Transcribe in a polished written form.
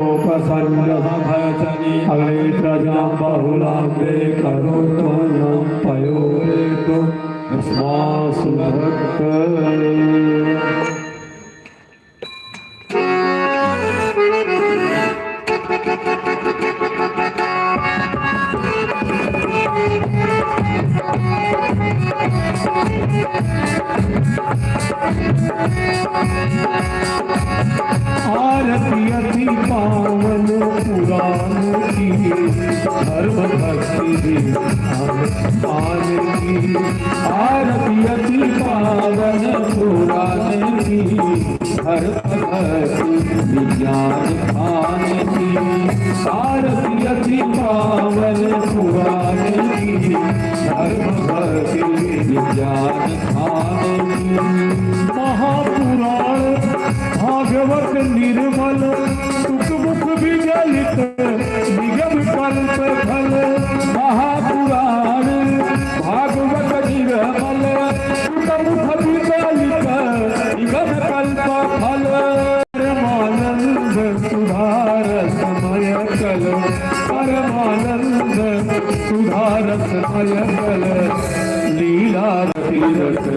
भयचनी अग्रे प्रजा बहुलाग्रे करोत्वनं पयोरेतो अस्मासु भक्त आरती अति पावन पुराण की धर्म भक्ति आन की आरती अति पावन पुराण की धर्म भक्ति विज्ञान खान की आरती अति पावन पुराण की धर्म भक्ति विज्ञान खान की महापुराण भागवत निर्मल सुख मुख विजलित निगम कल्प फल महापुराण भागवत निर्मल सुख मुख विजलित निगम कल्प फल परमानंद सुधार समय कल परमानंद सुधार समय कल लीला तीरथ